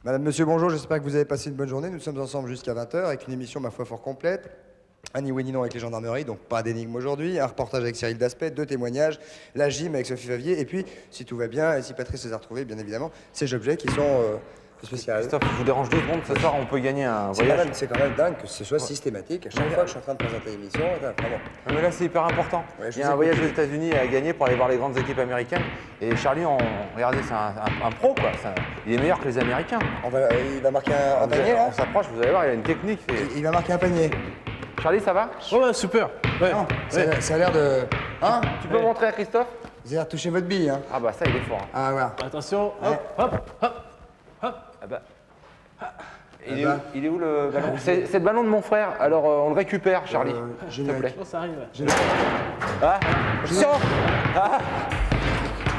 Madame, monsieur, bonjour, j'espère que vous avez passé une bonne journée. Nous sommes ensemble jusqu'à 20h avec une émission, ma foi, fort complète. Annie Weninon avec les gendarmeries, donc pas d'énigme aujourd'hui, un reportage avec Cyril Daspet, 2 témoignages, la gym avec Sophie Favier, et puis, si tout va bien, et si Patrice les a retrouvés, bien évidemment, ces objets qui sont spéciaux. Christophe, je vous dérange 2 secondes, ce soir on peut gagner un voyage. C'est quand même dingue que ce soit systématique, à chaque fois que je suis en train de présenter l'émission, vraiment. Mais là c'est hyper important. Ouais, il y a un voyage aux États-Unis à gagner pour aller voir les grandes équipes américaines. Et Charlie, regardez, c'est un pro quoi. Il est meilleur que les Américains. Il va marquer un panier là. On s'approche, vous allez voir, il a une technique. Il va marquer un panier. Charlie, ça va? Ouais, super. Ouais. Non, ça a l'air de... Hein? Tu peux montrer à Christophe? Vous avez touché votre bille, hein? Ah bah ça, il est fort. Hein. Ah, voilà. Attention, Ouais. hop, hop. Ah bah. Il est où le ballon? C'est le ballon de mon frère, alors on le récupère, Charlie. S'il te plaît. Oh, ça arrive. Ah, attention! Ah,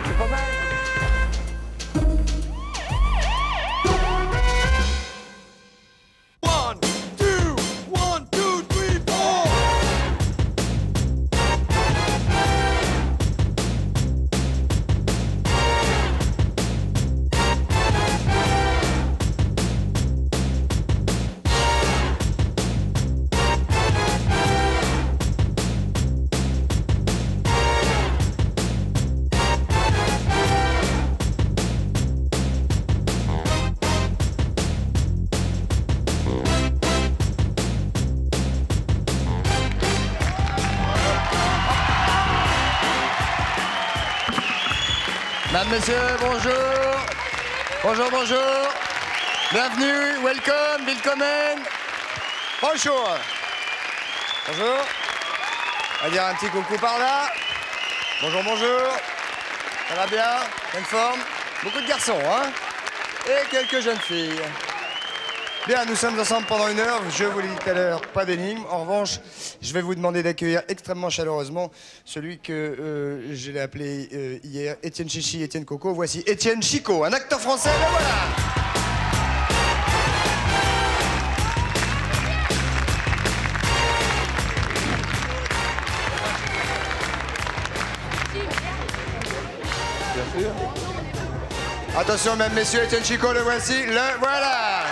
c'est pas mal. Mesdames, messieurs, bonjour. Bonjour, bonjour. Bienvenue, welcome, willkommen. Bonjour. Bonjour. On va dire un petit coucou par là. Bonjour, bonjour. Ça va bien? Pleine forme? Beaucoup de garçons, hein? Et quelques jeunes filles. Bien, nous sommes ensemble pendant 1 heure. Je vous l'ai dit tout à l'heure, pas d'énigme. En revanche, je vais vous demander d'accueillir extrêmement chaleureusement celui que je l'ai appelé hier Étienne Chichi, Étienne Coco. Voici Étienne Chico, un acteur français, le voilà. Bien sûr. Attention, mesdames, messieurs, Étienne Chico, le voici, le voilà.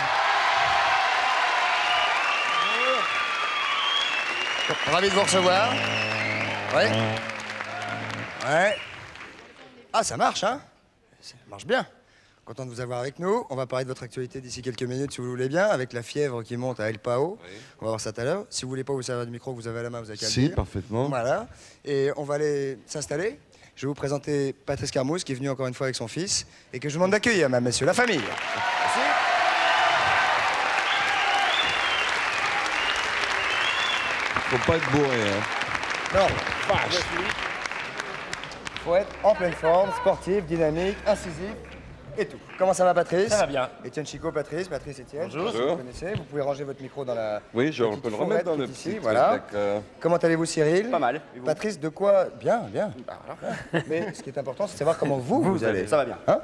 Ravi de vous recevoir. Ouais. Ouais. Ah, ça marche, hein? Ça marche bien. Content de vous avoir avec nous. On va parler de votre actualité d'ici quelques minutes, si vous le voulez bien, avec la fièvre qui monte à El Pao. Oui. On va voir ça tout à l'heure. Si vous voulez pas vous servir du micro que vous avez à la main, vous avez qu'à le dire. Si, parfaitement. Voilà. Et on va aller s'installer. Je vais vous présenter Patrice Carmouze, qui est venu encore une fois avec son fils, et que je vous demande d'accueillir, mesdames, messieurs, la famille. Merci. Faut pas être bourré, hein. Non. Faut être en pleine forme, sportif, dynamique, incisif et tout. Comment ça va, Patrice? Ça va bien. Étienne Chico, Patrice, Étienne. Bonjour. Si vous connaissez, vous pouvez ranger votre micro dans la... Oui, on petite peut le fourrette remettre dans qui le est ici, petit voilà. truc, Comment allez-vous, Cyril? Pas mal. Et vous? Patrice, de quoi? Bien, bien. Mais ce qui est important, c'est de savoir comment vous allez. Ça va bien. Hein?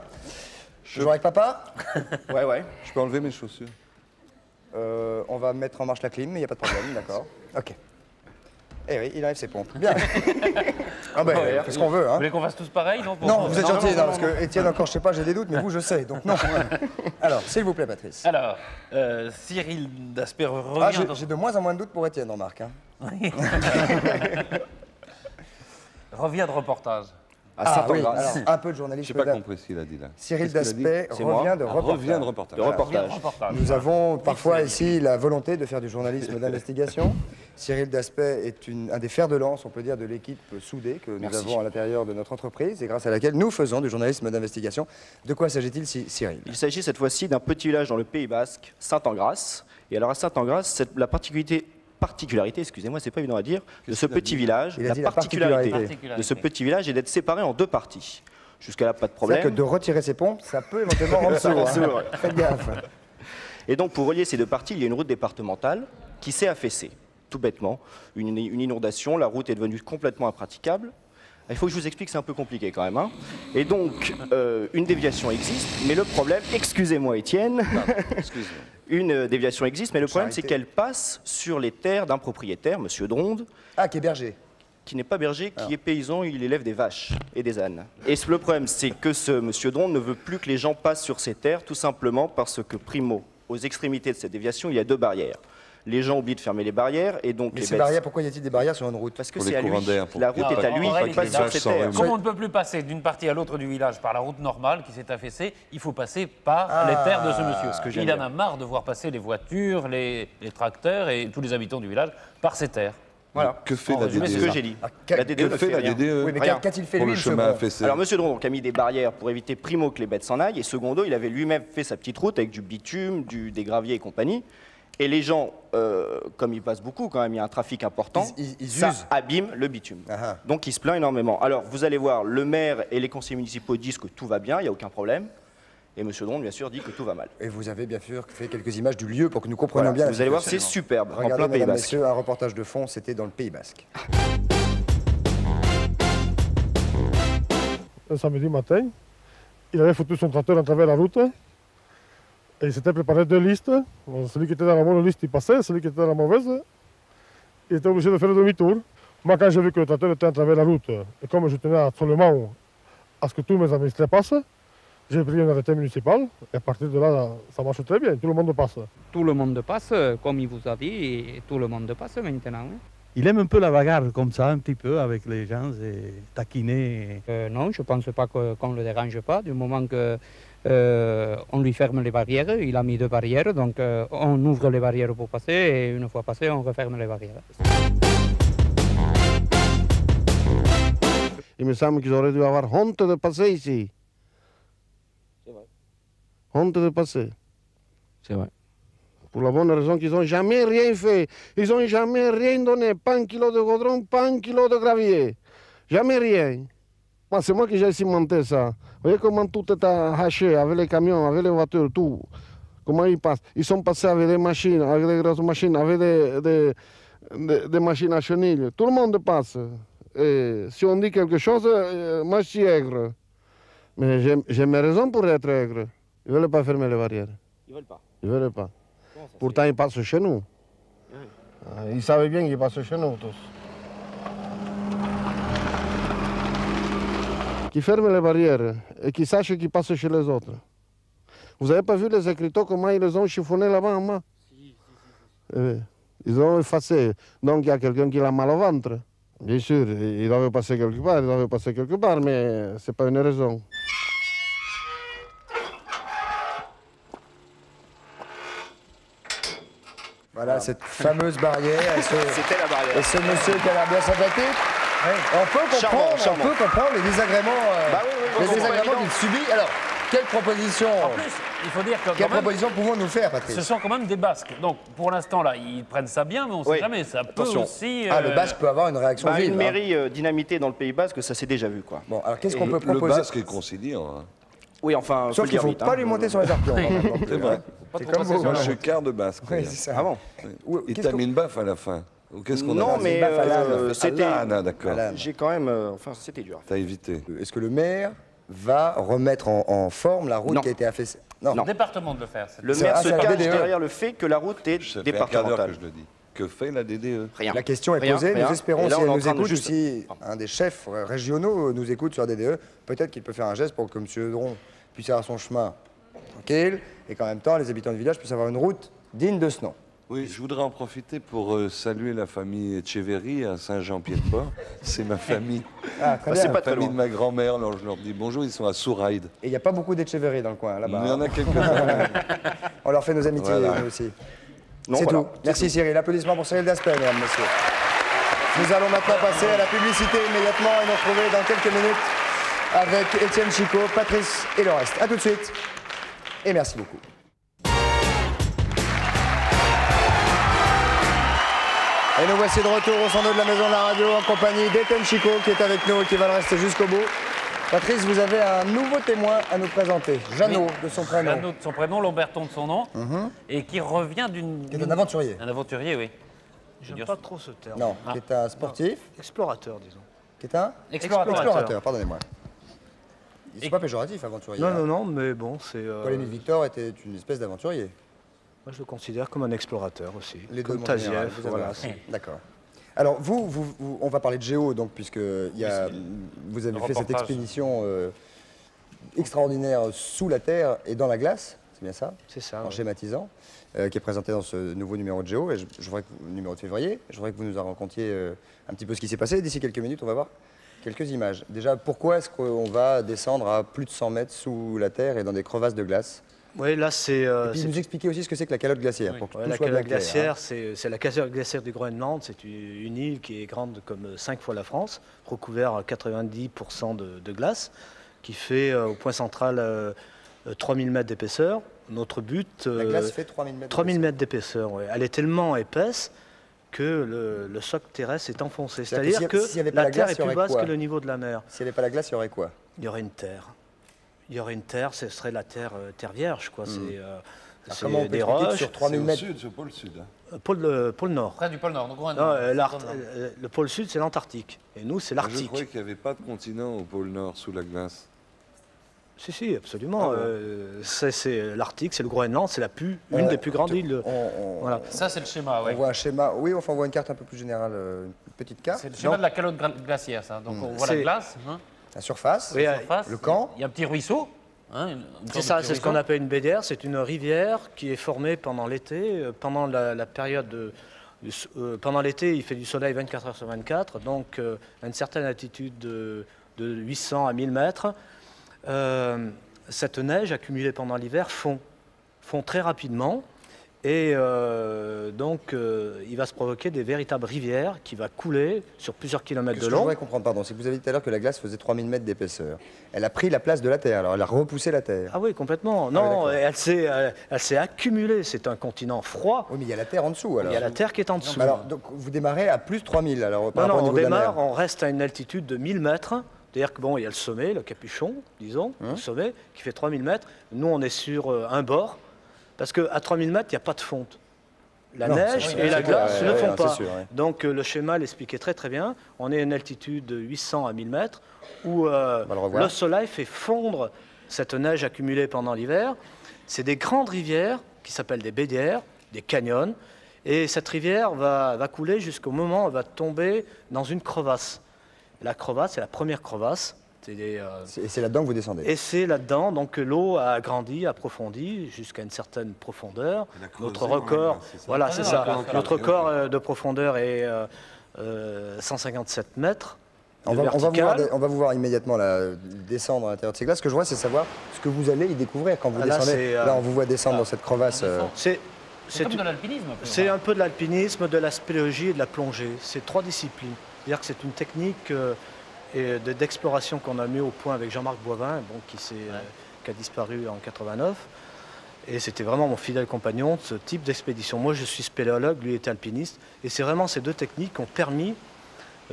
Toujours avec papa? Ouais. Je peux enlever mes chaussures. On va mettre en marche la clim, mais il n'y a pas de problème, d'accord. Ok. Eh oui, il enlève ses pompes. Bien. Ah ben, Ouais, c'est ce qu'on veut, Vous hein. voulez qu'on fasse tous pareil, non? Non, vous êtes gentil, non, parce que Étienne, encore, je sais pas, j'ai des doutes, mais vous, je sais, donc non. Alors, s'il vous plaît, Patrice. Alors, Cyril Daspet Ah, revient dans... j'ai de moins en moins de doutes pour Étienne, remarque. Hein. revient de reportage. Ah oui, alors, un peu de journalisme. J'ai pas compris ce qu'il a dit là. Cyril Qu'est-ce qu'il a Daspet dit revient de reportage. Revient de reportage. De reportage. Nous avons parfois ici la volonté de faire du journalisme d'investigation. Cyril Daspet est un des fers de lance, on peut dire, de l'équipe soudée que nous avons à l'intérieur de notre entreprise et grâce à laquelle nous faisons du journalisme d'investigation. De quoi s'agit-il, Cyril? Il s'agit cette fois-ci d'un petit village dans le Pays Basque, Saint-Engrâce. Et alors à Saint-Engrâce, la particularité, excusez-moi, c'est pas évident à dire, de ce petit village, Il a dit la particularité de ce petit village est d'être séparé en 2 parties. Jusqu'à là, pas de problème. C'est-à-dire que de retirer ses pompes, ça peut éventuellement rendre sourd. Hein. Faites gaffe. Et donc pour relier ces 2 parties, il y a une route départementale qui s'est affaissée, tout bêtement. Une inondation, la route est devenue complètement impraticable. Il faut que je vous explique, c'est un peu compliqué quand même. Hein. Et donc, une déviation existe, mais le problème, excusez-moi Étienne, une déviation existe, mais le problème c'est qu'elle passe sur les terres d'un propriétaire, Monsieur Dronde. Ah, qui est berger. qui n'est pas berger, qui est paysan, il élève des vaches et des ânes. Et le problème, c'est que ce monsieur Dron ne veut plus que les gens passent sur ces terres, tout simplement parce que, primo, aux extrémités de cette déviation, il y a 2 barrières. Les gens oublient de fermer les barrières et donc Mais les ces bêtes... barrières, pourquoi y a-t-il des barrières sur une route? Parce que Pour c'est les à lui. courants d'air, pour- La route Non, est à lui, en il réalité, passe sur ces terres. Comme on ne peut plus passer d'une partie à l'autre du village par la route normale qui s'est affaissée, il faut passer par les terres de ce monsieur. Il en a marre de voir passer les voitures, les tracteurs et tous les habitants du village par ces terres. Voilà. Que fait En la résumé, DDE? c'est ce que j'ai dit. La DDE Que ne fait la rien. DDE Oui, mais Rien. qu'a-t-il fait pour lui, le ce chemin Dron affaissé? Alors, monsieur Dron a mis des barrières pour éviter, primo, que les bêtes s'en aillent, et secondo, il avait lui-même fait sa petite route avec du bitume, des graviers et compagnie. Et les gens, comme ils passent beaucoup quand même, il y a un trafic important, Ils ça usent. abîme le bitume. Ah. Donc il se plaint énormément. Alors vous allez voir, le maire et les conseillers municipaux disent que tout va bien, il n'y a aucun problème. Et monsieur Dron, bien sûr, dit que tout va mal. Et vous avez bien sûr fait quelques images du lieu pour que nous comprenions Voilà, bien. vous allez voir, c'est superbe, en Regardez, plein Pays mesdames, Basque. messieurs, un reportage de fond, c'était dans le Pays Basque. Un samedi matin, il avait foutu son tracteur à travers la route et il s'était préparé 2 listes. Bon, celui qui était dans la bonne liste, il passait, celui qui était dans la mauvaise, il était obligé de faire le demi-tour. Moi, quand j'ai vu que le tracteur était à travers la route, et comme je tenais absolument à ce que tous mes administrés passent, j'ai pris un arrêté municipal et à partir de là, ça marche très bien, tout le monde passe. Tout le monde passe, comme il vous a dit, et tout le monde passe maintenant. Hein. Il aime un peu la bagarre comme ça, un petit peu, avec les gens, et taquiner. Non, je ne pense pas qu'on ne le dérange pas, du moment que on lui ferme les barrières. Il a mis 2 barrières, donc on ouvre les barrières pour passer, et une fois passé, on referme les barrières. Il me semble qu'ils auraient dû avoir honte de passer ici. C'est vrai. Honte de passer. C'est vrai. Pour la bonne raison qu'ils n'ont jamais rien fait. Ils n'ont jamais rien donné. Pas 1 kilo de goudron, pas 1 kilo de gravier. Jamais rien. Moi, c'est moi qui j'ai cimenté ça. Vous voyez comment tout est haché, avec les camions, avec les voitures, tout. Comment ils passent. Ils sont passés avec des machines, avec des grosses machines, avec des machines à chenilles. Tout le monde passe. Et si on dit quelque chose, moi je suis aigre. Mais j'ai mes raisons pour être aigre. Ils ne veulent pas fermer les barrières. Ils veulent pas. Ils ne veulent pas. Pourtant, ils passent chez nous. Ils savaient bien qu'ils passent chez nous tous. Qu'ils ferment les barrières et qu'ils sachent qu'ils passent chez les autres. Vous n'avez pas vu les écriteaux, comment ils les ont chiffonnés là-bas en bas? Si. Ils ont effacé. Donc il y a quelqu'un qui a mal au ventre. Bien sûr, ils doivent passer quelque part, mais ce n'est pas une raison. Voilà cette fameuse barrière. C'était la barrière. Et ce monsieur qui a l'air bien sympathique. On peut comprendre les désagréments, qu'il subit. Alors, quelle proposition, En plus, il faut dire que quelle quand même, proposition pouvons-nous faire, Patrice? ce sont quand même des Basques. Donc pour l'instant, là, ils prennent ça bien, mais on ne sait Oui. jamais. Ça peut Attention. aussi. Le Basque peut avoir une réaction vive. Une hein. mairie dynamitée dans le Pays Basque, ça s'est déjà vu, quoi. Bon, alors qu'est-ce qu'on peut Le proposer? basque est conciliant. Hein. Oui, enfin, Sauf qu'il ne faut pas lui monter sur les arpions. C'est vrai. C'est comme vous. Moi, je suis quart de basque. Oui, c'est ça. Ah bon? Il Qu'est-ce t'a qu'on- mis une baffe à la fin. Ou qu'est-ce qu'on a Non, fait mais baffe à l'âne. c'était... Ah, là, d'accord. Voilà. J'ai quand même... Enfin, c'était dur. T'as évité. Est-ce que le maire va remettre en forme la route Non. qui a été affaissée? C'est le département de le faire. Le C'est- maire ah, se c'est la cache DDE. derrière le fait que la route est Ça fait un quart d'heure que départementale. je le dis. Que fait la DDE? Rien. La question est Rien, posée, rien. nous espérons, Et là, si on elle est en nous train de écoute, ou juste- si un des chefs régionaux nous écoute sur DDE, peut-être qu'il peut faire un geste pour que M. Dron puisse avoir son chemin tranquille, et qu'en même temps, les habitants du village puissent avoir une route digne de ce nom. Oui, je voudrais en profiter pour saluer la famille Etcheverry à Saint-Jean-Pied-de-Port. C'est ma famille. Ah, très Bah, bien. c'est pas La très famille loin. de ma grand-mère. Alors je leur dis bonjour, ils sont à Souraïd. Et il n'y a pas beaucoup d'Etcheverry dans le coin, là-bas. Il y en hein. a quelques-uns. On leur fait nos amitiés, Voilà. nous aussi. Non, C'est voilà. tout. Merci Cyril. Applaudissements pour Cyril Daspey, mesdames, messieurs. Nous allons maintenant passer à la publicité immédiatement et nous retrouver dans quelques minutes avec Étienne Chicot, Patrice et le reste. A tout de suite et merci beaucoup. Et nous voici de retour au 102 de la Maison de la Radio en compagnie d'Étienne Chicot qui est avec nous et qui va le rester jusqu'au bout. Patrice, vous avez un nouveau témoin à nous présenter. Jeannot, de son prénom. Jeannot de son prénom, Lamberton de son nom, et qui revient d'une. Qui est un aventurier. Un aventurier, oui. J'aime pas trop ce terme. Non, qui est un sportif. Explorateur, disons. Qui est un Explorateur. Pardonnez-moi. C'est pas péjoratif, aventurier. Non, hein. non, non, mais bon, c'est... Paul-Émile Victor était une espèce d'aventurier. Moi, je le considère comme un explorateur aussi. Les deux, comme mon général, Taziev, vous avez voilà. raison. D'accord. Alors, on va parler de géo, donc, puisque vous avez fait cette expédition extraordinaire sous la Terre et dans la glace, c'est bien ça? C'est ça. En schématisant, qui est présenté dans ce nouveau numéro de géo, et je voudrais numéro de février. Je voudrais que vous nous racontiez un petit peu ce qui s'est passé. D'ici quelques minutes, on va voir quelques images. Déjà, pourquoi est-ce qu'on va descendre à plus de 100 mètres sous la Terre et dans des crevasses de glace? Oui, là c'est... et puis nous expliquer aussi ce que c'est que la calotte glaciaire. Oui. Pour que Ouais, tout la soit calotte bien clair, glaciaire, hein. c'est la calotte glaciaire du Groenland. C'est une île qui est grande comme 5 fois la France, recouverte à 90% de glace, qui fait au point central 3000 mètres d'épaisseur. Notre but... La glace fait 3000 mètres 3000 mètres d'épaisseur, oui. Elle est tellement épaisse que le socle terrestre est enfoncé. C'est-à-dire que la Terre est plus basse que le niveau de la mer. S'il n'y avait pas la glace, il y aurait quoi? Il y aurait une terre. Il y aurait une terre, ce serait la terre vierge, quoi. C'est comment on peut des expliquer que roches. sur 3000 mètres C'est au pôle sud. Pôle Nord. Près du pôle Nord, donc Non, le pôle Sud, c'est l'Antarctique. Et nous, c'est Je l'Arctique. croyais qu'il n'y avait pas de continent au pôle Nord sous la glace. Si, absolument. Ah bon. C'est l'Arctique, c'est le Groenland, c'est une des plus grandes îles. Voilà. Ça, c'est le schéma, oui. On voit un schéma, oui, enfin on voit une carte un peu plus générale, une petite carte. C'est le schéma de la calotte glaciaire, ça. Donc on voit la glace, hein, la surface, Oui, le camp. il y a un petit ruisseau. Hein, c'est ça, c'est ce qu'on appelle une bédière. C'est une rivière qui est formée pendant l'été, pendant la période pendant l'été, il fait du soleil 24 heures sur 24, donc à une certaine altitude de 800 à 1000 mètres. Cette neige accumulée pendant l'hiver fond très rapidement et donc il va se provoquer des véritables rivières qui va couler sur plusieurs kilomètres de long. Je voudrais comprendre, pardon, c'est que vous avez dit tout à l'heure que la glace faisait 3000 mètres d'épaisseur. Elle a pris la place de la Terre, alors elle a repoussé la Terre. Ah oui, complètement. Non, oui, elle s'est accumulée. C'est un continent froid. Oui, mais il y a la Terre en dessous alors. Il y a la Terre qui est en dessous. Alors, donc vous démarrez à plus de 3000 alors par non, rapport au on niveau de la mer. démarre, on reste à une altitude de 1000 mètres. C'est-à-dire que bon, il y a le sommet, le capuchon, disons, le sommet, qui fait 3000 mètres. Nous, on est sur un bord, parce qu'à 3000 mètres, il n'y a pas de fonte. La neige et la glace ne font pas. Sûr, ouais. Donc le schéma l'expliquait très très bien. On est à une altitude de 800 à 1000 mètres, où le soleil fait fondre cette neige accumulée pendant l'hiver. C'est des grandes rivières qui s'appellent des bédières, des canyons. Et cette rivière va couler jusqu'au moment où elle va tomber dans une crevasse. La crevasse, c'est la première crevasse. Et c'est là-dedans que vous descendez. Et c'est là-dedans donc que l'eau a grandi, approfondi jusqu'à une certaine profondeur. Notre record, voilà, c'est ça. Notre record de profondeur est 157 mètres. On va vous voir immédiatement là, descendre à l'intérieur de ces glaces. Ce que je vois, c'est savoir ce que vous allez y découvrir quand vous descendez. Là, on vous voit descendre dans cette crevasse. C'est comme de l'alpinisme. C'est un peu de l'alpinisme, de la spéléologie et de la plongée. C'est 3 disciplines. C'est-à-dire que c'est une technique d'exploration qu'on a mis au point avec Jean-Marc Boivin, bon, qui a disparu en 89. Et c'était vraiment mon fidèle compagnon de ce type d'expédition. Moi, je suis spéléologue, lui était alpiniste. Et c'est vraiment ces deux techniques qui ont permis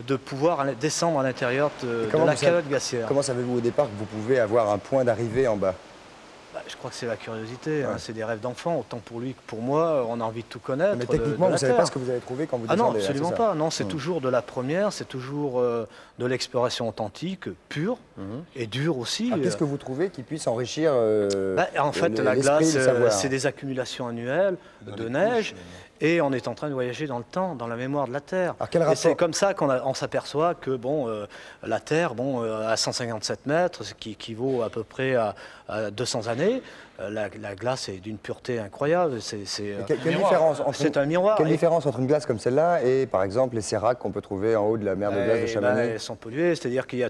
de pouvoir descendre à l'intérieur de la calotte glaciaire. Comment savez-vous au départ que vous pouvez avoir un point d'arrivée en bas? Je crois que c'est la curiosité, hein, c'est des rêves d'enfant, autant pour lui que pour moi, on a envie de tout connaître. Mais techniquement, vous ne savez pas ce que vous avez trouvé quand vous descendez? Ah non, absolument pas. Non, c'est toujours de la première, c'est toujours de l'exploration authentique, pure et dure aussi. Qu'est-ce que vous trouvez qui puisse enrichir en fait, la glace, c'est des accumulations annuelles de neige. Et on est en train de voyager dans le temps, dans la mémoire de la Terre. Et c'est comme ça qu'on s'aperçoit que bon, la Terre, à 157 mètres, ce qui équivaut à peu près à 200 années, la glace est d'une pureté incroyable. C'est un miroir. Quelle différence entre une glace comme celle-là et, par exemple, les séracs qu'on peut trouver en haut de la mer de glace de Chamonix? Elles sont polluées, c'est-à-dire qu'il y a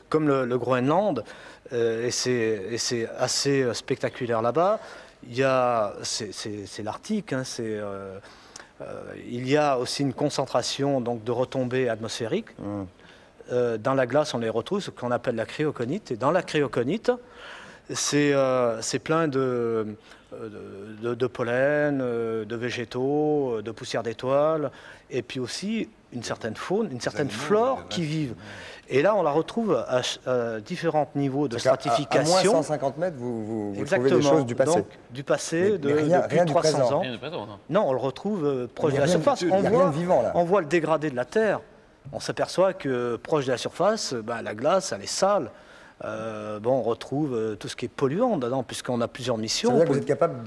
comme le Groenland, et c'est assez spectaculaire là-bas. C'est l'Arctique, hein, il y a aussi une concentration donc, de retombées atmosphériques. Dans la glace, on les retrouve, ce qu'on appelle la cryoconite. Et dans la cryoconite, c'est plein de pollen, de végétaux, de poussière d'étoiles, et puis aussi une certaine faune, une certaine flore qui vivent. Et là, on la retrouve à différents niveaux de stratification. À moins 150 mètres, vous trouvez des choses du passé. Donc, du passé, de plus de 300 ans. Non, on le retrouve proche de la surface. On voit le dégradé de la Terre. On s'aperçoit que proche de la surface, la glace, elle est sale. bon, on retrouve tout ce qui est polluant dedans, puisqu'on a plusieurs missions. Ça veut dire que vous êtes capable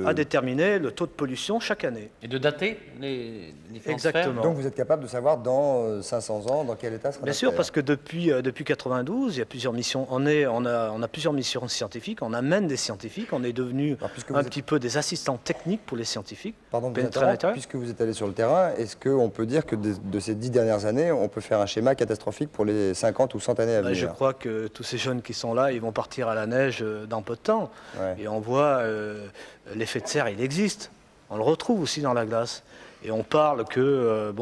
à déterminer le taux de pollution chaque année. Et de dater les différentes Exactement. sphères. Donc vous êtes capable de savoir dans 500 ans dans quel état sera Bien notre sûr, Terre. parce que depuis 92, il y a plusieurs missions. On a plusieurs missions scientifiques, on amène des scientifiques, on est devenu un petit peu des assistants techniques pour les scientifiques. Pardon de vous pénétrer à interrompre, l'intérieur. puisque vous êtes allé sur le terrain, est-ce qu'on peut dire que de ces 10 dernières années, on peut faire un schéma catastrophique pour les 50 ou 100 années à venir? Je crois que tous ces jeunes qui sont là, ils vont partir à la neige dans peu de temps. Ouais. Et on voit l'effet de serre, il existe. On le retrouve aussi dans la glace. Et on parle que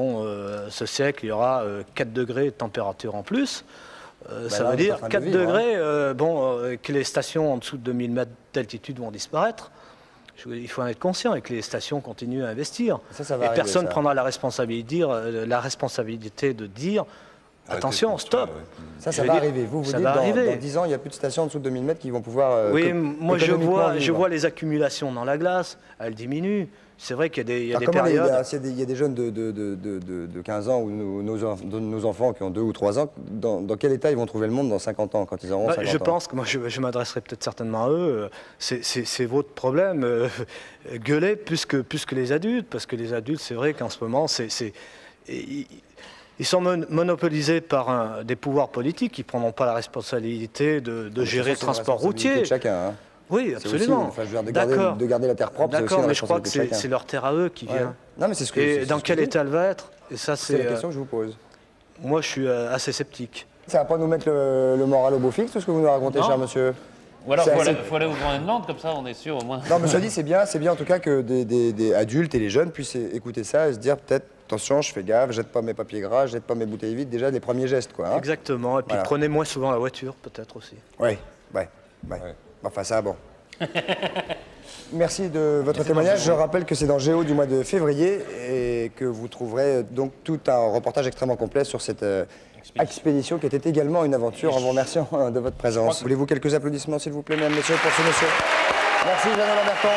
ce siècle, il y aura 4 degrés de température en plus. Ça là, veut on est en dire train de 4 vivre, degrés, que les stations en dessous de 2000 mètres d'altitude vont disparaître. Il faut en être conscient et que les stations continuent à investir. Ça va et arriver, personne ne ça. prendra la responsabilité de dire attention, stop. Ça Je veux va dire, arriver. Vous ça dites va arriver. dans 10 ans, il n'y a plus de stations en dessous de 2000 mètres qui vont pouvoir. Oui, moi je vivre. vois les accumulations dans la glace, elles diminuent. C'est vrai qu'il y a des comment périodes. il y a des jeunes de 15 ans ou nos enfants qui ont 2 ou 3 ans, dans quel état ils vont trouver le monde dans 50 ans, quand ils auront 50 ans? Je pense que moi je m'adresserai peut-être certainement à eux. C'est votre problème. Gueulez plus que les adultes, parce que les adultes, c'est vrai qu'en ce moment, ils sont monopolisés par des pouvoirs politiques qui ne prendront pas la responsabilité de gérer le transport routier. De chacun, hein. Oui, C'est absolument. aussi, de garder la terre propre, c'est aussi D'accord, une mais je crois que responsabilité de chacun. c'est leur terre à eux qui vient. Non, mais c'est ce que. Et dans quel état elle va être? Et ça, c'est la question que je vous pose. Moi, je suis assez sceptique. Ça va pas nous mettre le moral au beau fixe, tout ce que vous nous racontez, Non. cher monsieur? Ou alors, il faut aller au Groenland, comme ça, on est sûr au moins. Non, mais ça dit, c'est bien en tout cas que des adultes et les jeunes puissent écouter ça et se dire peut-être, attention, je fais gaffe, jette pas mes papiers gras, jette pas mes bouteilles vides, déjà des premiers gestes, quoi. Hein. Exactement, et puis Voilà. prenez moins souvent la voiture, peut-être aussi. Ouais. Enfin, ça, bon. Merci de votre témoignage. Je rappelle que c'est dans Géo du mois de février et que vous trouverez donc tout un reportage extrêmement complet sur cette expédition qui était également une aventure en vous remerciant de votre présence. Voulez-vous quelques applaudissements, s'il vous plaît, mesdames, messieurs, pour ce monsieur? Merci, Jeannot Lamberton.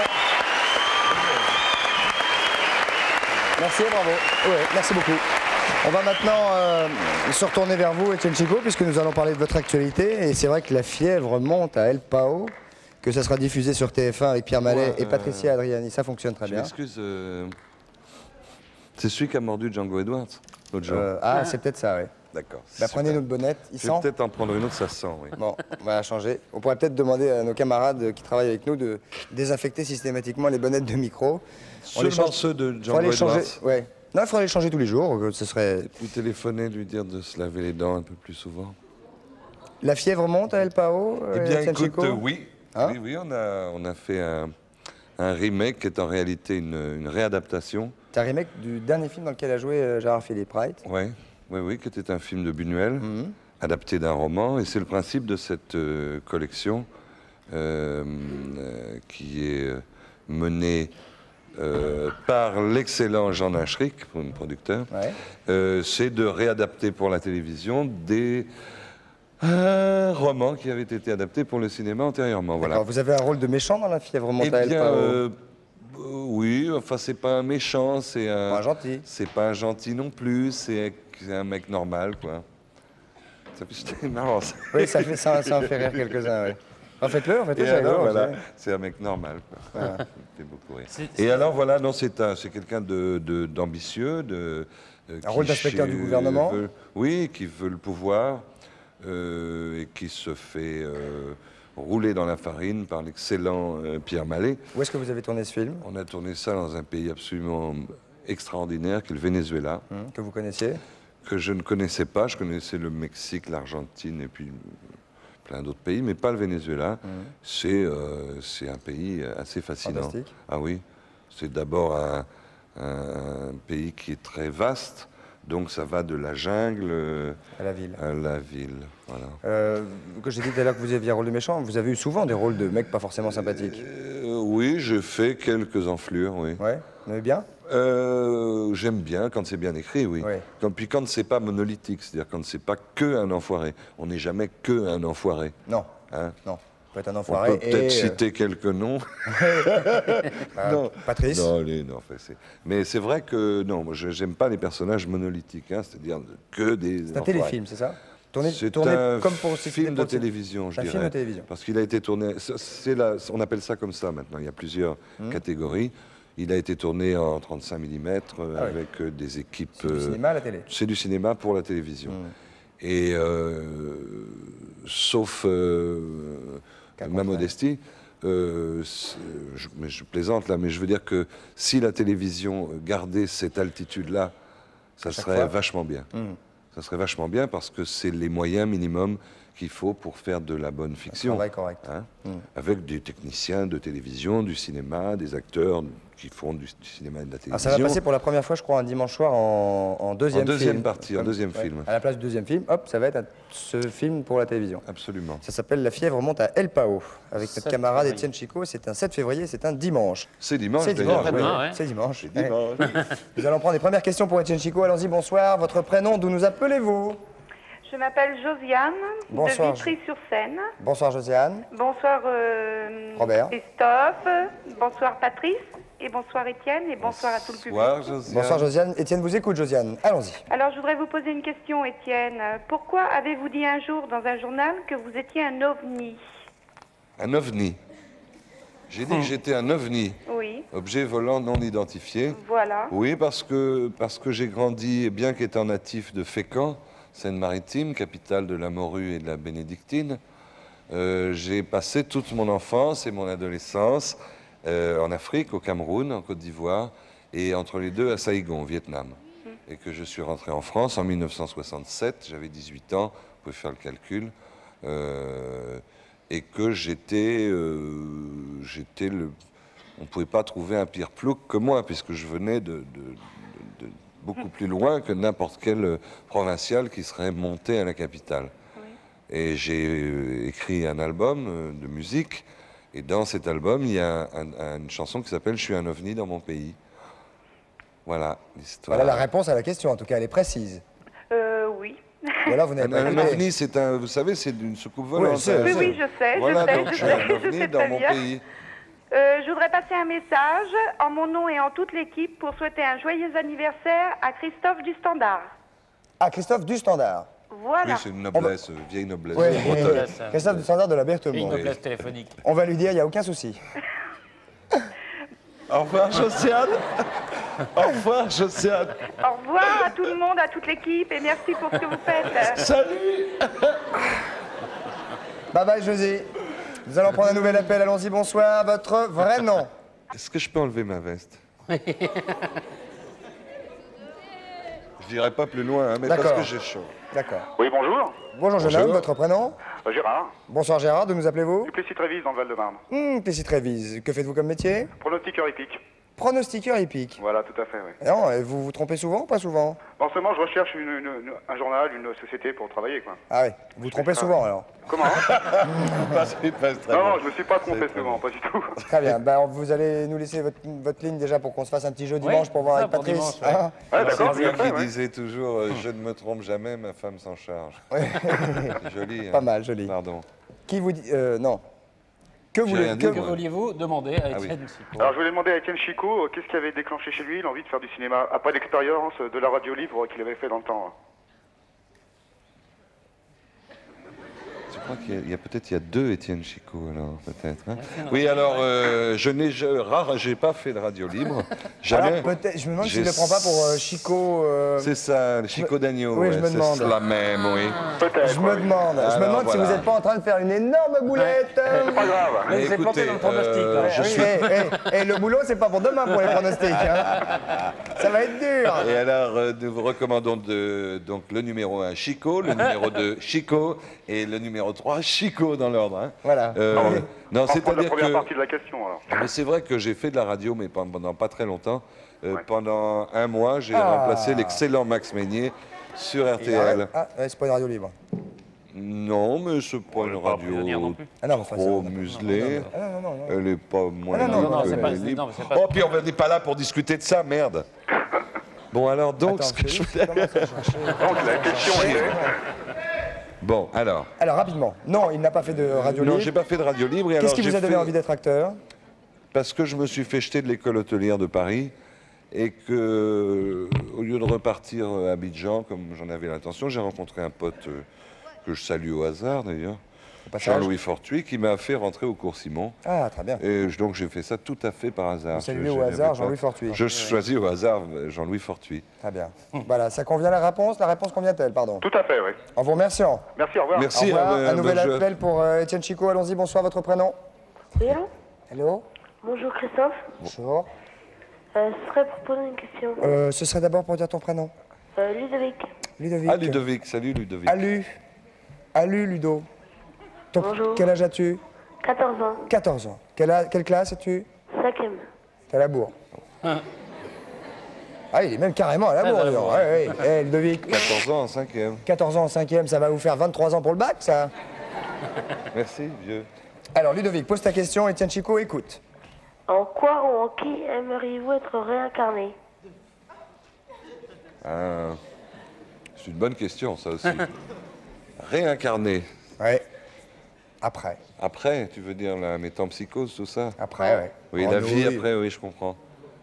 Merci et bravo. Ouais, merci beaucoup. On va maintenant se retourner vers vous, Étienne Chico, puisque nous allons parler de votre actualité. Et c'est vrai que la fièvre monte à El Pao, que ça sera diffusé sur TF1 avec Pierre Mallet et Patricia Adriani. Ça fonctionne très Je bien. m'excuse, c'est celui qui a mordu Django Edwards l'autre jour. C'est peut-être ça, oui. D'accord. Bah, prenez notre bonnette, il Je sent. vais peut-être en prendre une autre, ça sent, oui. Bon, on va la changer. On pourrait peut-être demander à nos camarades qui travaillent avec nous de désinfecter systématiquement les bonnettes de micro. Seulement ceux de Django les changer. Edwards. Ouais. Non, il faudrait les changer tous les jours. Ce serait. Vous téléphonez, lui dire de se laver les dents un peu plus souvent. La fièvre monte à El Pao, Eh bien, Étienne écoute, Chico oui. Hein Oui, on a fait un remake qui est en réalité une réadaptation. C'est un remake du dernier film dans lequel a joué Gérard Philippe Wright. Oui, qui était un film de Buñuel, adapté d'un roman. Et c'est le principe de cette collection qui est menée par l'excellent Jean Nachric, producteur. C'est de réadapter pour la télévision des romans qui avaient été adaptés pour le cinéma antérieurement. Voilà. Vous avez un rôle de méchant dans La fièvre monte à El Pao? Oui, enfin c'est pas un méchant, c'est un gentil. C'est pas un gentil non plus, c'est un mec normal, quoi. C'était marrant. Ça. Oui, ça en fait rire quelques-uns, oui. Faites-le, Et c'est alors, rigolo, voilà, ça. c'est un mec normal, quoi. Voilà. Ça fait beaucoup rire. Et alors, voilà, non, c'est quelqu'un d'ambitieux, un rôle d'inspecteur du gouvernement. Oui, qui veut le pouvoir et qui se fait rouler dans la farine par l'excellent Pierre Mallet. Où est-ce que vous avez tourné ce film? On a tourné ça dans un pays absolument extraordinaire, qui est le Venezuela. Que vous connaissiez? Que je ne connaissais pas. Je connaissais le Mexique, l'Argentine et puis plein d'autres pays, mais pas le Venezuela. C'est un pays assez fascinant. Fantastique. Ah oui, c'est d'abord un pays qui est très vaste. Donc ça va de la jungle à la ville. Voilà. Quand j'ai dit tout à l'heure que vous aviez un rôle de méchant, vous avez eu souvent des rôles de mecs pas forcément sympathiques. Oui, j'ai fait quelques enflures, oui. Ouais, vous aimez bien? J'aime bien quand c'est bien écrit, oui. Puis quand c'est pas monolithique, c'est-à-dire quand c'est pas que un enfoiré. On n'est jamais que un enfoiré. Non. Hein? Non. Peut être un enfoiré. On peut peut-être citer quelques noms. Non. Patrice. Non, mais c'est vrai que non, moi j'aime pas les personnages monolithiques, hein, c'est-à-dire que des. C'est un téléfilm, c'est ça? C'est un film de télévision, je dirais. Un film de télévision. Parce qu'il a été tourné, on appelle ça comme ça maintenant, il y a plusieurs catégories. Il a été tourné en 35 mm avec des équipes... C'est du cinéma à la télé. C'est du cinéma pour la télévision. Et sauf ma modestie, je plaisante là, mais je veux dire que si la télévision gardait cette altitude-là, ça serait vachement bien. Ça serait vachement bien parce que c'est les moyens minimums qu'il faut pour faire de la bonne fiction. Correct. Hein, avec des techniciens de télévision, du cinéma, des acteurs qui font du cinéma et de la télévision. Alors ça va passer pour la première fois, je crois, un dimanche soir en deuxième film. En deuxième partie, en deuxième film. À la place du deuxième film, hop, ça va être ce film pour la télévision. Absolument. Ça s'appelle La fièvre monte à El Pao, avec notre camarade Étienne Chicot. C'est un 7 février, c'est un dimanche. C'est dimanche, c'est dimanche. C'est dimanche. Nous allons prendre les premières questions pour Étienne Chicot. Allons-y, bonsoir. Votre prénom, d'où nous appelez-vous? Je m'appelle Josiane, bonsoir, de Vitry-sur-Seine. Bonsoir Josiane. Bonsoir Robert. Christophe. Bonsoir Patrice. Et bonsoir Étienne. Et bonsoir à tout le public. Bonsoir Josiane. Étienne vous écoute, Josiane. Allons-y. Alors je voudrais vous poser une question, Étienne. Pourquoi avez-vous dit un jour dans un journal que vous étiez un ovni? Un ovni. J'ai dit que j'étais un ovni. Oui. Objet volant non identifié. Voilà. Oui, parce que j'ai grandi, bien qu'étant natif de Fécamp, Seine-Maritime, capitale de la morue et de la bénédictine, j'ai passé toute mon enfance et mon adolescence en Afrique, au Cameroun, en Côte d'Ivoire, et entre les deux à Saïgon, au Vietnam. Et que je suis rentré en France en 1967, j'avais 18 ans, vous pouvez faire le calcul, et que j'étais on ne pouvait pas trouver un pire plouc que moi, puisque je venais de beaucoup plus loin que n'importe quel provincial qui serait monté à la capitale. Oui. Et j'ai écrit un album de musique, et dans cet album, il y a une chanson qui s'appelle « Je suis un ovni dans mon pays ». Voilà l'histoire. Voilà la réponse à la question, en tout cas, elle est précise. Oui. Voilà, vous n'avez pas un ovni, c'est un, vous savez, c'est une soucoupe volante. Oui, je sais, voilà, je sais, donc je suis un ovni dans mon pays. Je voudrais passer un message en mon nom et en toute l'équipe pour souhaiter un joyeux anniversaire à Christophe du Standard. À Christophe du Standard. Voilà. Oui, c'est une noblesse, vieille noblesse. Oui, Christophe du Standard de la Berthemont. Une noblesse téléphonique. On va lui dire, il n'y a aucun souci. Au revoir, Josiane. Au revoir, Josiane. Au revoir à tout le monde, à toute l'équipe, et merci pour ce que vous faites. Salut. Bye bye, José. Nous allons prendre un nouvel appel. Allons-y, bonsoir. Votre vrai nom? Est-ce que je peux enlever ma veste? Je n'irai pas plus loin, hein, mais parce que j'ai chaud. D'accord. Oui, bonjour. Bonjour, jeune homme. Votre prénom? Gérard. Bonsoir, Gérard. D'où nous appelez-vous? Du Plessis-Trévise, dans le Val-de-Marne. Plessis-Trévise. Que faites-vous comme métier? Pronostiqueur hippique. Pronostiqueur hippique. Voilà, tout à fait, oui. Non, et vous vous trompez souvent ou pas souvent? En ce moment, je recherche un journal, une société pour travailler, quoi. Ah oui, vous vous trompez souvent alors? Comment? Non, je me suis pas trompé souvent, pas du tout. Très bien, ben, vous allez nous laisser votre ligne déjà pour qu'on se fasse un petit jeu dimanche pour voir avec Patrice. D'accord. C'est lui qui disait toujours je ne me trompe jamais, ma femme s'en charge. Joli. Pas mal, joli. Pardon. Qui vous dit. Non. Que vouliez-vous demander à Étienne Chicot? Alors je voulais demander à Étienne Chicot qu'est-ce qui avait déclenché chez lui l'envie de faire du cinéma après l'expérience de la radio libre qu'il avait fait dans le temps. Je crois qu'il y a peut-être deux Étienne Chicot alors peut-être. Hein, oui alors j'ai pas fait de radio libre. Jamais. Alors peut-être, je me demande s'il ne le prend pas pour Chico. C'est ça, Chico d'agneau. Oui, je me demande. C'est la même, oui. Je me demande. Je me demande si vous n'êtes pas en train de faire une énorme boulette. C'est pas grave. Mais vous êtes planté dans le pronostic. Et le boulot, c'est pas pour demain pour les pronostics. Hein. Ça va être dur. Et alors, nous vous recommandons donc le numéro 1, Chico, le numéro 2, Chico, et le numéro 3, Chico dans l'ordre. Hein. Voilà. Non, c'est-à-dire la première partie de la question, alors. Mais c'est vrai que j'ai fait de la radio, mais pendant pas très longtemps. Pendant un mois, j'ai remplacé l'excellent Max Meignier sur RTL. C'est pas une radio libre. Non, mais c'est pas une radio trop muselée. Non. Elle est pas moins libre. Oh, puis on n'est pas là pour discuter de ça, merde. Bon, alors, donc, ce que je voulais... Donc, la question est... Bon, alors... Alors, rapidement. Non, il n'a pas fait de radio libre. Non, j'ai pas fait de radio libre. Qu'est-ce qui vous a donné envie d'être acteur? Parce que je me suis fait jeter de l'école hôtelière de Paris et que, au lieu de repartir à Abidjan, comme j'en avais l'intention, j'ai rencontré un pote que je salue au hasard d'ailleurs, passage. Jean-Louis Fortuit, qui m'a fait rentrer au cours Simon. Ah, très bien. Et donc j'ai fait ça tout à fait par hasard. Vous saluez au hasard Jean-Louis Fortuit. Je choisis au hasard Jean-Louis Fortuit. Très bien. Voilà, ça convient la réponse. La réponse convient-elle, pardon? Tout à fait, oui. En vous remerciant. Merci, au revoir. Merci. Au revoir. Un nouvel bonne journée. appel pour Étienne Chicot. Allons-y, bonsoir, votre prénom? Oui, allô? Hello. Bonjour Christophe. Bonjour. Ce serait pour poser une question. Ce serait d'abord pour dire ton prénom. Ludovic. Ludovic. Ah, Ludovic, salut Ludovic. Alu, Ludo. Bonjour. Quel âge as-tu? 14 ans. 14 ans. Quelle classe es-tu? 5e. T'es à la bourre. Ah, il est même carrément à la bourre, dis donc. Ouais, ouais. Eh, Ludovic. 14 ans en 5e. 14 ans en 5e, ça va vous faire 23 ans pour le bac, ça? Merci, vieux. Alors, Ludovic, pose ta question, Étienne Chicot, écoute. En quoi ou en qui aimeriez-vous être réincarné? C'est une bonne question, ça aussi. Réincarné. Ouais. Après. Après, tu veux dire la métempsychose, tout ça? Après, ouais. Oui, En la nous, vie oui. après, oui, je comprends.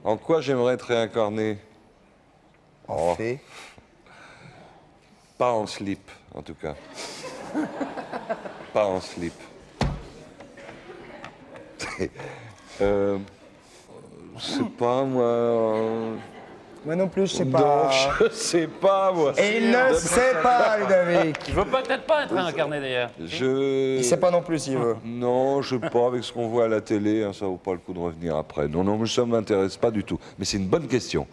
En quoi j'aimerais être réincarné? En fait. Pas en slip, en tout cas. Pas en slip. Je sais pas, moi... Moi non plus, je sais Non, pas. je sais pas, moi. Et il ne sait pas, Ludovic. Je veux peut-être pas être réincarné d'ailleurs. Il sait pas non plus s'il veut. Non, je sais pas, avec ce qu'on voit à la télé, hein, ça vaut pas le coup de revenir après. Non, mais ça m'intéresse pas du tout. Mais c'est une bonne question.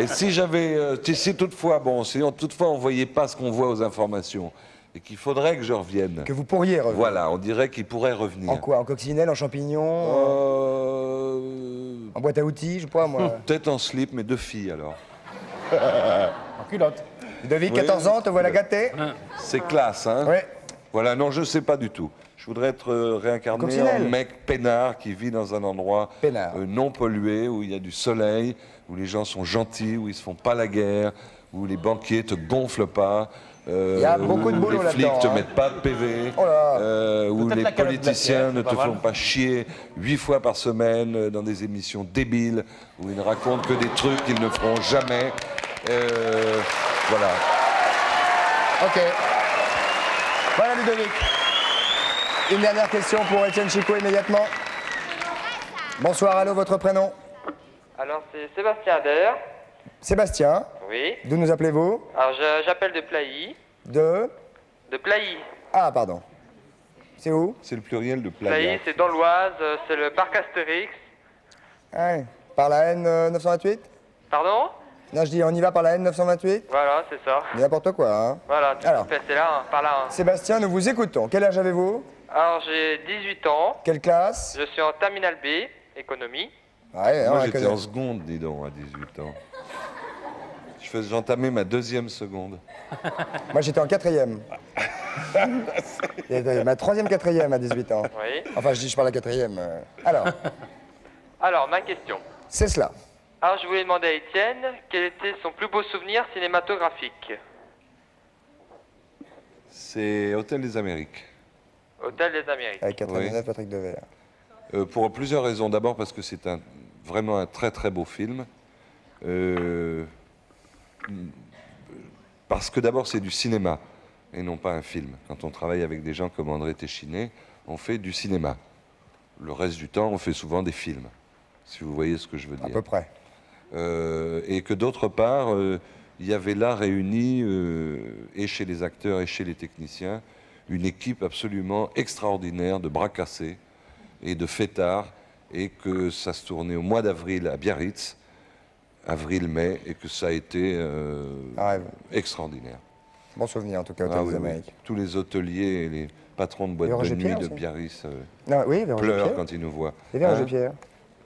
Et si j'avais... si toutefois, bon, si toutefois on voyait pas ce qu'on voit aux informations, et qu'il faudrait que je revienne... Que vous pourriez revenir. Voilà, on dirait qu'il pourrait revenir. En quoi? En coccinelle, en champignons? En boîte à outils, je sais pas, moi. Peut-être en slip, mais 2 filles, alors. En culotte. Ludovic, 14 ans, te voilà gâté? C'est classe, hein? Oui. Voilà, non, je sais pas du tout. Je voudrais être réincarné Coccinelle. en mec peinard qui vit dans un endroit non pollué, où il y a du soleil, où les gens sont gentils, où ils se font pas la guerre, où les banquiers te gonflent pas. Il y a beaucoup de boulot où les là-dedans, flics te hein. mettent pas de PV, Oh là. où Peut-être les la calotte politiciens glaciaire, ne c'est te pas font mal. pas chier 8 fois par semaine dans des émissions débiles, où ils ne racontent que des trucs qu'ils ne feront jamais. Voilà. Ok. Voilà, Ludovic. Une dernière question pour Étienne Chicot immédiatement. Bonsoir, allô, votre prénom? Alors, c'est Sébastien Adair. Sébastien. Oui. D'où nous appelez-vous? Alors, j'appelle de Plailly. De Plailly. Ah, pardon. C'est où? C'est le pluriel de playa. Plailly, c'est dans l'Oise, c'est le parc Astérix. Ouais. Par la N928? Pardon? Non, je dis, on y va par la N928? Voilà, c'est ça. N'importe quoi, hein. Voilà, tout Alors. à fait, c'est là, hein, par là. hein. Sébastien, nous vous écoutons. Quel âge avez-vous? Alors, j'ai 18 ans. Quelle classe? Je suis en terminale B, économie. Ouais, Moi, on j'étais connaît. en seconde, dis donc, à 18 ans. J'entamais ma 2e seconde. Moi, j'étais en 4e. Et ma 3e, 4e à 18 ans. Oui. Enfin, je parle à 4e. Alors, Alors, ma question. c'est cela. Alors, je voulais demander à Étienne quel était son plus beau souvenir cinématographique. C'est Hôtel des Amériques. Hôtel des Amériques. Avec 99, Oui. Patrick Devers. Pour plusieurs raisons. D'abord parce que c'est vraiment un très très beau film. Parce que d'abord c'est du cinéma et non pas un film. Quand on travaille avec des gens comme André Téchiné, on fait du cinéma. Le reste du temps, on fait souvent des films, si vous voyez ce que je veux dire. À peu près. Et que d'autre part, il y avait là réuni, et chez les acteurs et chez les techniciens, une équipe absolument extraordinaire de bras cassés et de fêtards, et que ça se tournait au mois d'avril à Biarritz, avril-mai, et que ça a été extraordinaire. Bon souvenir en tout cas, Hôtel Ah des oui, oui. Amériques. Tous les hôteliers et les patrons de boîtes de Roger nuit Pierre de aussi. Biarritz Non, oui, Roger pleurent Pierre. quand ils nous voient. Il y avait Roger Pierre.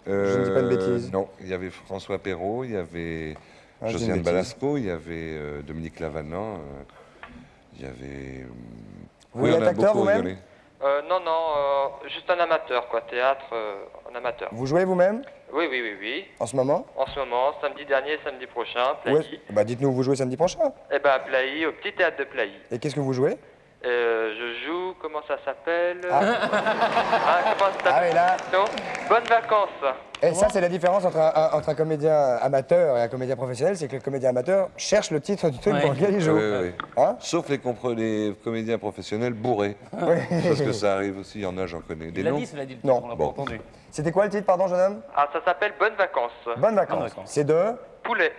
Je ne dis pas de bêtises. Non, il y avait François Perrault, il y avait Ah, je dis une Josiane bêtise. Balasco, il y avait Dominique Lavanant, il y avait... Vous êtes on a acteur beaucoup vous-même? rigolé. Non, juste un amateur, quoi, théâtre en amateur. Vous jouez vous-même? Oui, oui, oui, oui. En ce moment? En ce moment, samedi dernier, samedi prochain, Où est-ce- Plailly. Bah dites-nous où vous jouez samedi prochain. Eh ben, à Plailly, au petit théâtre de Plailly. Et qu'est-ce que vous jouez? Je joue, comment ça s'appelle Ah. Comment ça s'appelle Ah oui, là. Non. Bonnes vacances. Et ça, c'est la différence entre un comédien amateur et un comédien professionnel, c'est que le comédien amateur cherche le titre du truc pour lequel il joue. Oui. Hein? Sauf les comédiens professionnels bourrés. Oui. Parce que ça arrive aussi, il y en a, j'en connais. Des Il l'a noms dit, c'est la dit. Non. On l'a Bon. pas entendu. C'était quoi le titre, pardon, jeune homme? Ah, ça s'appelle Bonnes vacances. Bonnes vacances. C'est de Poulet.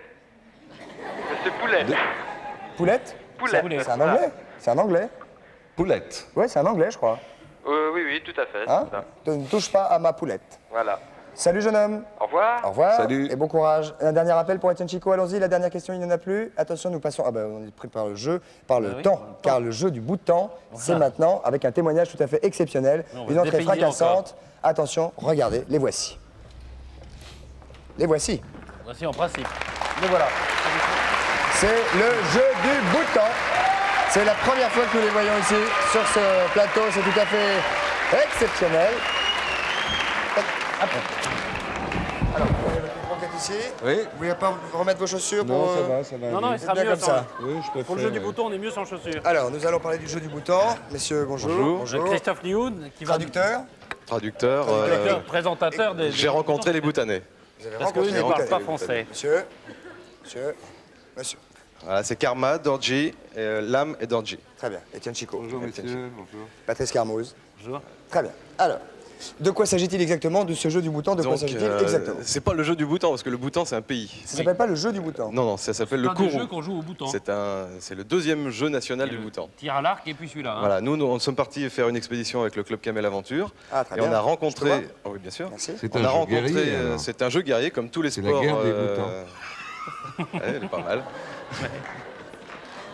Monsieur Poulet. Poulette? Poulet. C'est un anglais? C'est un anglais? Poulette. Ouais, c'est un anglais, je crois. Oui, tout à fait. Hein? c'est ça. Ne touche pas à ma poulette. Voilà. Salut, jeune homme. Au revoir. Au revoir. Salut. Et bon courage. Un dernier appel pour Etienne Chico, allons-y. La dernière question, il n'y en a plus. Attention, nous passons. Ah ben, on est pris par le jeu, par le temps. Car le jeu du bout de temps, c'est maintenant, avec un témoignage tout à fait exceptionnel. On va Une entrée dépayer fracassante. Attention, regardez, les voici. Les voici. Voici en principe. Les voilà. C'est le jeu du bout de temps. C'est la première fois que nous les voyons ici, sur ce plateau. C'est tout à fait exceptionnel. Alors, vous avez votre croquette ici. Oui. Vous voulez pas vous remettre vos chaussures pour... ça va. Non, non, il sera bien mieux comme ça. Oui, je préfère. Pour le jeu du bouton, on est mieux sans chaussures. Alors, nous allons parler du jeu du bout de temps. Messieurs, bonjour. Christophe Lioud, qui va... Traducteur. Traducteur. Présentateur des... J'ai rencontré les Bhoutanais. Vous avez Parce qu'eux rencontré ne les parlent pas Bhoutanais. français. Monsieur. Voilà, c'est Karma, Dorji, Lam et Dorji. Très bien. Etienne Chico. Bonjour, monsieur. Bonjour. Patrice Carmoz. Bonjour. Très bien. Alors, de quoi s'agit-il exactement de ce jeu du bouton? De quoi s'agit-il exactement? C'est pas le jeu du Bhoutan, parce que le Bhoutan, c'est un pays. Ça s'appelle pas le jeu du bouton. Non, non, ça s'appelle C'est le un des jeux Kourou. qu'on joue au bouton. C'est le deuxième jeu national du Bhoutan. Tir à l'arc et puis celui-là. Hein. Voilà, nous sommes partis faire une expédition avec le club Camel Aventure. Ah, très et bien. on a rencontré. Je peux voir Ah oui, bien sûr. Merci. C'est On un a jeu rencontré. guerrier, alors. C'est un jeu guerrier comme tous les C'est sports. la guerre des Bhoutans. Ouais, elle est pas mal.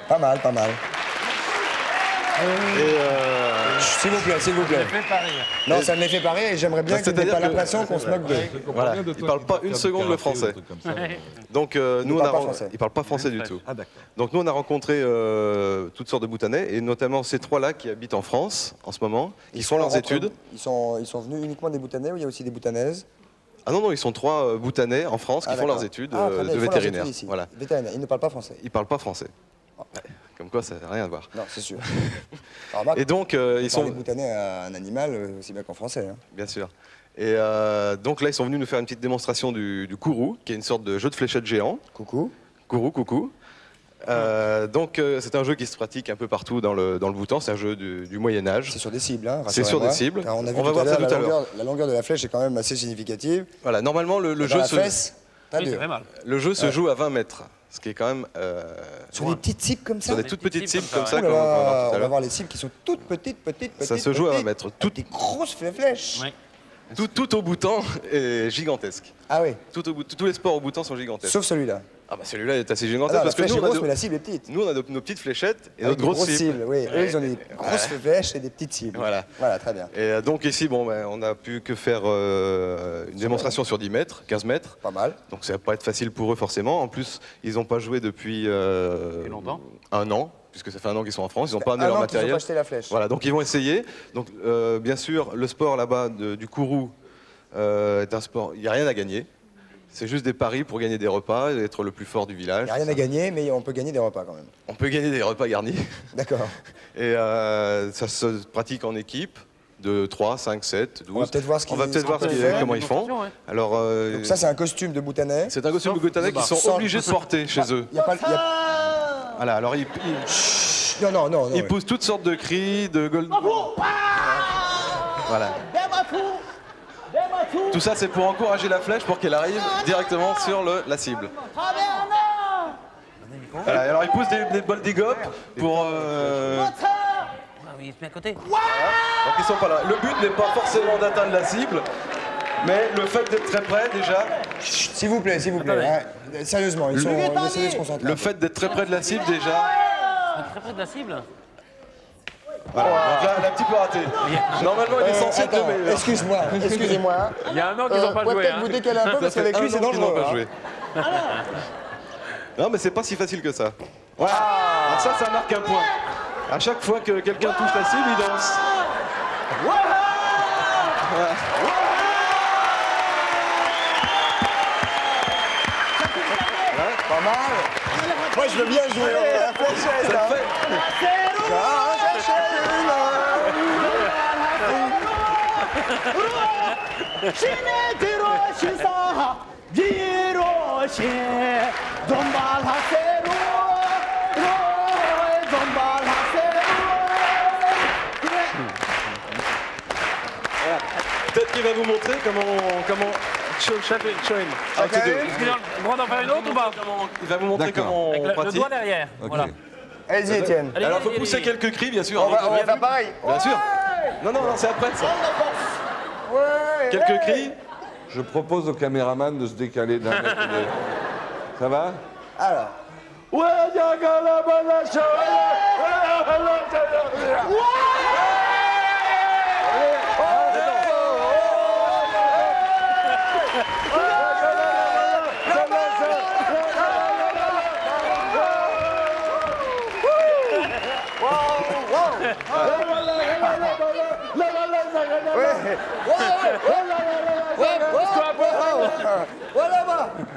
Pas mal, pas mal. Et S'il vous plaît, s'il vous plaît. Ça fait pas rire. Non, ça ne les fait pas rire et j'aimerais bien que vous n'ayez pas l'impression qu'on se moque d'eux. voilà, ils parlent pas une seconde le français. Donc nous, parlent pas français. ils parlent pas français du tout. Ah, d'accord. Donc nous, on a rencontré toutes sortes de Bhoutanais et notamment ces trois-là qui habitent en France en ce moment, qui font leurs études. Ils sont venus uniquement des Bhoutanais ou il y a aussi des Bhoutanaises? Ah non, non, ils sont trois Bhoutanais en France qui font leurs études très bien, de ils font leurs vétérinaires. études ici. Voilà. Vétérinaires, ils ne parlent pas français. Ils parlent pas français. Ouais, comme quoi, ça n'a rien à voir. Non, c'est sûr. Alors, Marc, Et donc, ils sont... les Bhoutanais à un animal aussi bien qu'en français. Hein. Bien sûr. Et donc là, ils sont venus nous faire une petite démonstration du Kourou, qui est une sorte de jeu de fléchettes géant. Coucou. Kourou, coucou. Donc c'est un jeu qui se pratique un peu partout dans le Bhoutan, c'est un jeu du Moyen-Âge. C'est sur des cibles, hein, c'est sur des cibles. Alors, on a vu va tout voir à ça l'heure, tout à l'heure. la longueur de la flèche est quand même assez significative. Voilà, normalement le Dans jeu, la fesse, pas Oui, ça dur. fait mal. le jeu se joue à 20 mètres, ce qui est quand même... Sur des petites cibles comme ça. sur des toutes petites cibles comme ça, Oh là comme on peut là, voir tout à on va l'heure. voir les cibles qui sont toutes petites. Ça se joue à 20 mètres. Toutes des grosses flèches. Oui. Tout au Bhoutan est gigantesque. Ah oui, Tous les sports au Bhoutan sont gigantesques. sauf celui-là. Ah bah celui-là est assez Ah gigantesque non, la parce que flèche nous est on a, grosse, mais la cible est petite. nous, on a nos petites fléchettes et Avec notre des grosse cible. Oui, eux, ils ont des grosses flèches et des petites cibles. Voilà. Voilà, très bien. Et donc ici, bon, ben, on a pu que faire une démonstration sur 10 mètres, 15 mètres. Pas mal. Donc ça va pas être facile pour eux forcément. En plus, ils n'ont pas joué depuis longtemps un an, puisque ça fait un an qu'ils sont en France. Ils n'ont pas amené Un leur an qu'ils ont matériel. pas acheté la flèche. Voilà, donc ils vont essayer. Donc bien sûr, le sport là-bas du Kourou est un sport. Il n'y a rien à gagner. C'est juste des paris pour gagner des repas et être le plus fort du village. Il n'y a rien à gagner, mais on peut gagner des repas quand même. On peut gagner des repas garnis. D'accord. Et ça se pratique en équipe de 3, 5, 7, 12. On va peut-être voir ce qu'ils On va peut-être voir comment ils font. Alors, Donc ça, c'est un costume de Bhoutanais. c'est un costume de Bhoutanais qu'ils sont Sans- obligés de porter chez eux. Il y a pas... il y a- Voilà, alors Non, non, non. ils poussent toutes sortes de cris, de gold. Voilà. Tout ça, c'est pour encourager la flèche pour qu'elle arrive directement sur la cible. Voilà, alors ils poussent des bols d'égop pour. Ah oui, il se met à côté. Donc ils sont pas là. Le but n'est pas forcément d'atteindre la cible, mais le fait d'être très près déjà. S'il vous plaît, s'il vous plaît. Hein. Sérieusement, ils essaient de se concentrer. Le fait d'être très près de la cible déjà. Très près de la cible. Voilà, donc là, la petite peut rater. Normalement, il est censé être le Attends, meilleur. excusez-moi, excusez-moi. Il y a un an qu'ils n'ont pas On va joué. peut-être Hein. vous décaler un peu parce qu'avec lui, c'est qu'ils n'ont dangereux. pas hein. joué. Non, mais c'est pas si facile que ça. Voilà. Alors ça marque un point. À chaque fois que quelqu'un touche la cible, il danse. Voilà. Pas mal. Moi, je veux bien jouer à la fléchette. Ça hein. fait- Ah, Peut-être qu'il va vous montrer comment show him how to do. Est-ce qu'il a le droit d'en faire une autre ou pas? Il va vous montrer comment Avec on le pratique. doigt derrière. Voilà. Allez-y, Étienne. Alors, il faut pousser quelques cris, bien sûr. On va faire pareil. Bien sûr. Non, c'est après ça. Quelques cris. Je propose au caméraman de se décaler d'un mètre. Ça va? Alors.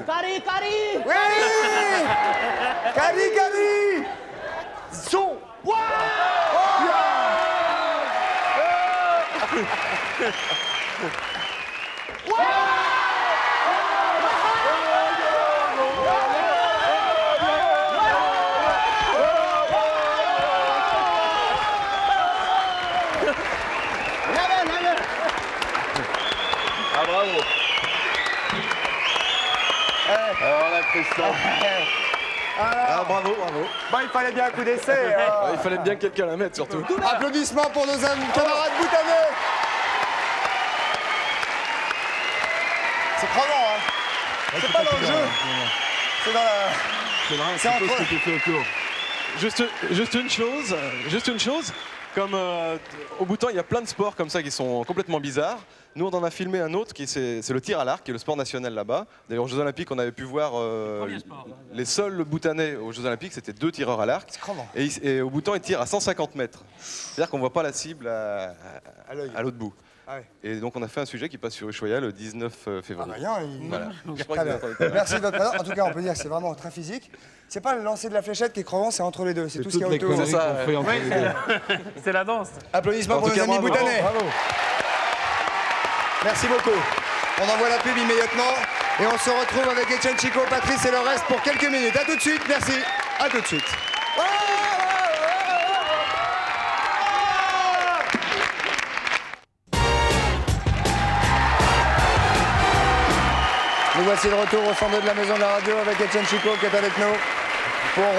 Cari, cari! Oui! Cari, cari! Son! Ah, bravo. Alors là, Christophe. Ah, bravo. Bon, il fallait bien un coup d'essai. Il fallait bien que quelqu'un la mette, surtout. Applaudissements pour nos camarades boutanais. C'est crevant, hein. C'est pas dans le jeu. C'est dans la... C'est entre... Juste une chose, comme au Bhoutan, il y a plein de sports comme ça qui sont complètement bizarres. Nous, on en a filmé un autre, c'est le tir à l'arc, qui est le sport national là-bas. D'ailleurs, aux Jeux Olympiques, on avait pu voir les seuls Bhoutanais aux Jeux Olympiques, c'était 2 tireurs à l'arc. Et au Bhoutan, ils tirent à 150 mètres. C'est-à-dire qu'on ne voit pas la cible à l'autre bout. Ah ouais. Et donc, on a fait un sujet qui passe sur Ushuaïa le 19 février. Voilà. Très bien. Merci de votre présence. En tout cas, on peut dire que c'est vraiment très physique. C'est pas le lancer de la fléchette qui est crevant, c'est entre les deux. C'est tout ce qu'il y a autour. C'est ça. C'est la danse. Applaudissements pour nos amis bhoutanais. Bravo. Merci beaucoup. On envoie la pub immédiatement et on se retrouve avec Etienne Chico, Patrice et le reste pour quelques minutes. A tout de suite, merci. A tout de suite. Nous voici de retour au centre de la maison de la radio avec Etienne Chico qui est avec nous pour